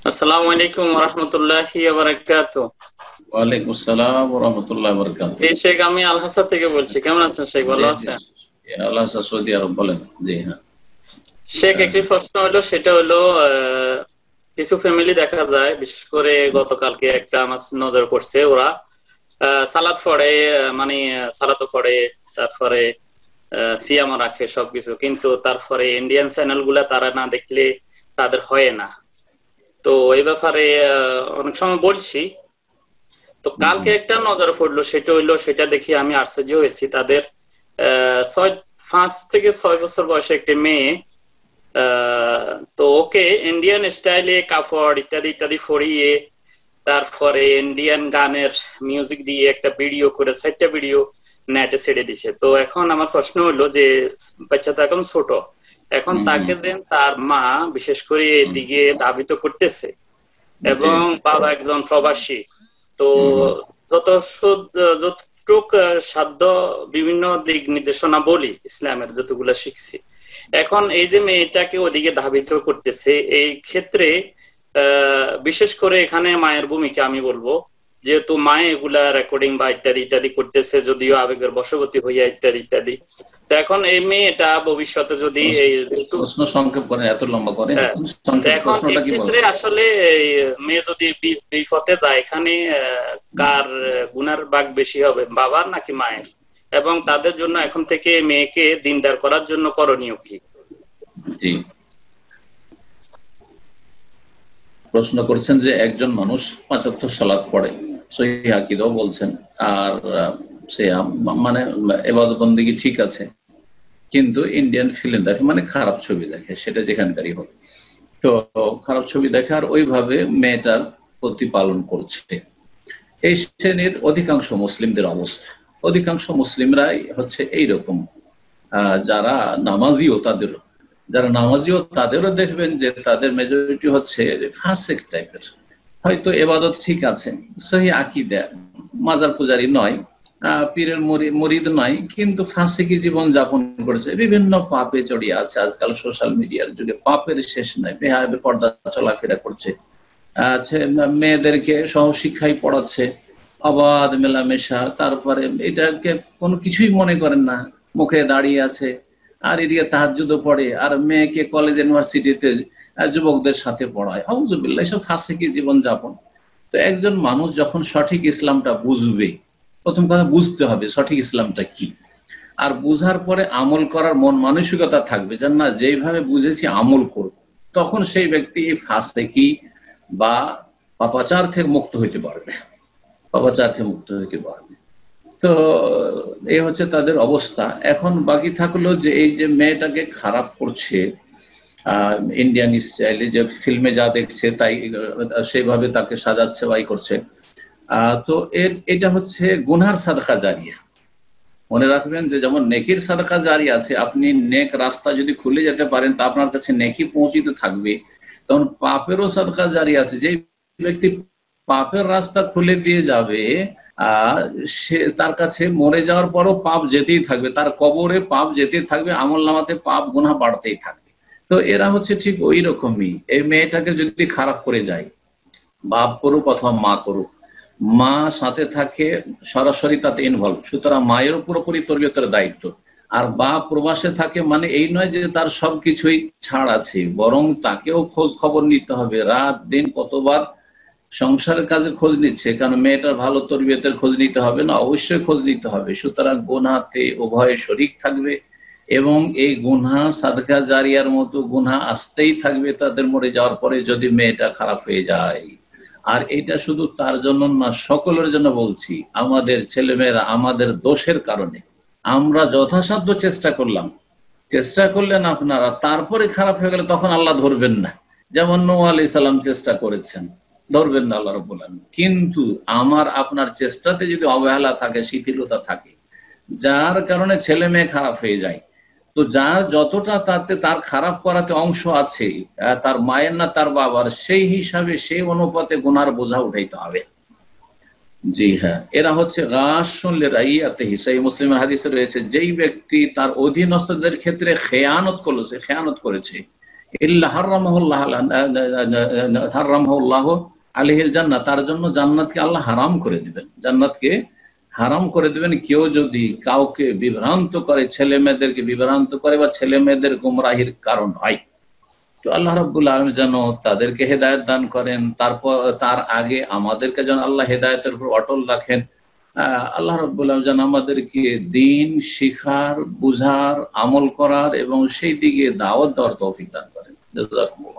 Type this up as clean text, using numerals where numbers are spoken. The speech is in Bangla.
আসসালামু আলাইকুম ওয়া রাহমাতুল্লাহি ওয়া বারাকাতুহু। ওয়ালাইকুম আসসালাম ওয়া রাহমাতুল্লাহি ওয়া বারাকাতুহু। এই শেখ, আমি আল হাসা থেকে বলছি। কেমন আছেন শেখ? জি ভালো জি আছেন? আল্লাহ সৌদি আরব বলেন। জি হ্যাঁ। শেখ, আহ, একটি প্রশ্ন হলো, সেটা হলো কিছু ফ্যামিলি দেখা যায়, বিশেষ করে গতকালকে একটা আমার নজর পড়ছে, ওরা সালাত পড়ে, মানে সালাতও পড়ে, তারপরে সিয়ামও রাখে সবকিছু, কিন্তু তারপরে ইন্ডিয়ান চ্যানেল গুলা তারা না দেখলে তাদের হয় না। তো এই ব্যাপারে অনেক সময় বলছি। তো কালকে হুম, একটা নজরে পড়লো, সেটা হইলো, সেটা দেখি আমি আশ্চর্য হয়েছি। তাদের 5 থেকে 6 বছর বয়সে একটি মেয়ে, তো ওকে ইন্ডিয়ান স্টাইলে কাপড় ইত্যাদি ইত্যাদি পরিয়ে, তারপরে ইন্ডিয়ান গানের মিউজিক দিয়ে একটা ভিডিও করে, 4টা ভিডিও নেটে ছেড়ে দিছে। তো এখন আমার প্রশ্ন হলো যে, বাচ্চা তো এখন ছোট, এখন হুম, হুম, তাকে যে তার মা বিশেষ করে হুম, এদিকে ধাবিত করতেছে, জি, এবং বাবা একজন প্রবাসী। তো হুম, হুম, যতটুক সাধ্য বিভিন্ন দিক নির্দেশনা বলি ইসলামের যতগুলা শিখছি, এখন এই যে মেয়েটাকে ওদিকে ধাবিত করতেছে, এই ক্ষেত্রে বিশেষ করে এখানে মায়ের ভূমিকা আমি বলবো। যেহেতু মায়ে এগুলা রেকর্ডিং বা ইত্যাদি ইত্যাদি করতেছে, যদিও আবেগের বশবর্তী হইয়া ইত্যাদি ইত্যাদি। তো এখন এই মেয়েটা ভবিষ্যতে যদি প্রশ্ন এই যেহেতু, প্রশ্ন সংক্ষেপ করেন, এত লম্বা করেন। হ্যাঁ, তো সংক্ষেপ এখন প্রশ্নটা কি এক্ষেত্রে বলবেন? আসলে এই মেয়ে যদি বিপথে যায়, এখানে কার গুনার ভাগ বেশি হবে, বাবার নাকি মায়ের? এবং তাদের জন্য এখন থেকে মেয়েকে দিনদার করার জন্য করণীয় কি? জি, প্রশ্ন করছেন যে একজন মানুষ 5 ওয়াক্ত সালাত পড়ে, সহিহ আকীদাও বলছেন, আর সে মানে ইবাদত বন্দেগী ঠিক আছে, কিন্তু ইন্ডিয়ান ফিল্ম দেখে, মানে খারাপ ছবি দেখে, সেটা যেখানকারই হোক। তো খারাপ ছবি দেখে আর ওইভাবে মেয়েটার প্রতিপালন করছে। এই শ্রেণীর অধিকাংশ মুসলিমদের অবস্থা, অধিকাংশ মুসলিমরাই হচ্ছে এইরকম। যারা নামাজিও তাদেরও, যারা নামাজিও তাদেরও দেখবেন যে তাদের মেজরিটি হচ্ছে ফাসেক টাইপের। হয়তো এবাদত ঠিক আছে, সহি আকীদা, মাজার পূজারি নয়, পীরের মুরিদ নয়, কিন্তু ফাসিকি জীবন যাপন করছে, বিভিন্ন পাপে জড়িয়ে আছে। আজকাল সোশ্যাল মিডিয়ার যুগে পাপের শেষ নাই, বেহায়াবে পর্দা চলাফেরা করছে, মেয়েদেরকে সহশিক্ষায় পড়াচ্ছে, অবাধ মেলামেশা, তারপরে এটাকে কোনো কিছুই মনে করেন না, মুখে দাঁড়িয়ে আছে। আর এদিকে তাহাজ্জুদও পড়ে, আর মেয়েকে কলেজ ইউনিভার্সিটিতে যুবকদের সাথে পড়ায়। আউযুবিল্লাহ, এসব ফাসিকি জীবন যাপন। তো একজন মানুষ যখন সঠিক ইসলামটা বুঝবে, প্রথম কথা বুঝতে হবে সঠিক ইসলামটা কি, আর বুঝার পরে আমল করার মন মানসিকতা থাকবে যে না, যেইভাবে বুঝেছি আমল করব, তখন সেই ব্যক্তি এই ফাসিকি বা পাপাচার থেকে মুক্ত হইতে পারবে, পাপাচার থেকে মুক্ত হইতে পারবে। তো এই হচ্ছে তাদের অবস্থা। এখন বাকি থাকলো যে এই যে মেয়েটাকে খারাপ করছে ইন্ডিয়ান স্টাইলে, যে ফিল্মে যা দেখছে তাই সেইভাবে তাকে সাজাচ্ছে বাই করছে। তো এটা হচ্ছে গুনহার সাদকা জারিয়া। মনে রাখবেন যে যেমন নেকির সাদকা জারি আছে, আপনি নেক রাস্তা যদি খুলে যেতে পারেন তা আপনার কাছে নেকি পৌঁছিতে থাকবে, তখন পাপেরও সাদকা জারি আছে। যে ব্যক্তি পাপের রাস্তা খুলে দিয়ে যাবে, সে তার কাছে মরে যাওয়ার পরও পাপ যেতেই থাকবে, তার কবরে পাপ যেতেই থাকবে, আমল নামাতে পাপ গুনাহ বাড়তেই থাকবে। তো এরা হচ্ছে ঠিক ওই রকমই। এই মেয়েটাকে যদি খারাপ করে যায়, বাপ করুক অথবা মা করুক, মা সাথে থাকে, সরাসরি তাতে ইনভলভ, সুতরাং মায়েরও পুরোপুরি তরবিয়তের দায়িত্ব। আর বাপ প্রবাসে থাকে মানে এই নয় যে তার সবকিছুই ছাড় আছে, বরং তাকেও খোঁজ খবর নিতে হবে, রাত দিন কতবার সংসারের কাজে খোঁজ নিচ্ছে, কারণ মেয়েটার ভালো তরবিয়তের খোঁজ নিতে হবে না, অবশ্যই খোঁজ নিতে হবে। সুতরাং গুনাহতে উভয়ে শরীক থাকবে, এবং এই গুনাহ সাদকা জারিয়ার মতো গুনাহ আসতেই থাকবে তাদের মরে যাওয়ার পরে, যদি মেয়েটা খারাপ হয়ে যায়। আর এটা শুধু তার জন্য না, সকলের জন্য বলছি। আমাদের ছেলেমেয়েরা আমাদের দোষের কারণে আমরা যথাসাধ্য চেষ্টা করলাম, চেষ্টা করলেন আপনারা, তারপরে খারাপ হয়ে গেলে তখন আল্লাহ ধরবেন না। যেমন নূহ আলাইহিস সালাম চেষ্টা করেছেন, ধরবেন না আল্লাহ রাব্বুল আলামিন। কিন্তু আমার আপনার চেষ্টাতে যদি অবহেলা থাকে, শিথিলতা থাকে, যার কারণে ছেলে মেয়ে খারাপ হয়ে যায়, তো যার যতটা তাতে তার খারাপ করাতে অংশ আছে, তার মায়ের না তার বাবার, সেই হিসাবে সেই অনুপাতে গুনার বোঝা উঠাইতে হবে। জি হ্যাঁ, এরা হচ্ছে গাসুন লিরাইয়াতিহি, সহিহ মুসলিমের হাদিসে রয়েছে, যেই ব্যক্তি তার অধীনস্থদের ক্ষেত্রে খেয়ানত করেছে, ইল্লা হারামাহুল্লাহ আলাইহিল জান্নাহ, তার জন্য জান্নাতকে আল্লাহ হারাম করে দিবেন, জান্নাতকে হারাম করে দিবেন। কেউ যদি কাউকে বিভ্রান্ত করে, ছেলে মেয়েদেরকে বিভ্রান্ত করে বা ছেলে মেয়েদের গুমরাহির কারণ হয়, তো আল্লাহ রাব্বুল আলামিন যেন তাদেরকে হেদায়েত দান করেন। তারপর তার আগে আমাদেরকে যেন আল্লাহ হেদায়েতের উপর অটল রাখেন। আল্লাহ রাব্বুল আলামিন যেন আমাদেরকে দ্বীন শিখার, বুঝার, আমল করার এবং সেই দিকে দাওয়াত দেওয়ার তৌফিক দান করেন। জাযাকুমুল্লাহ।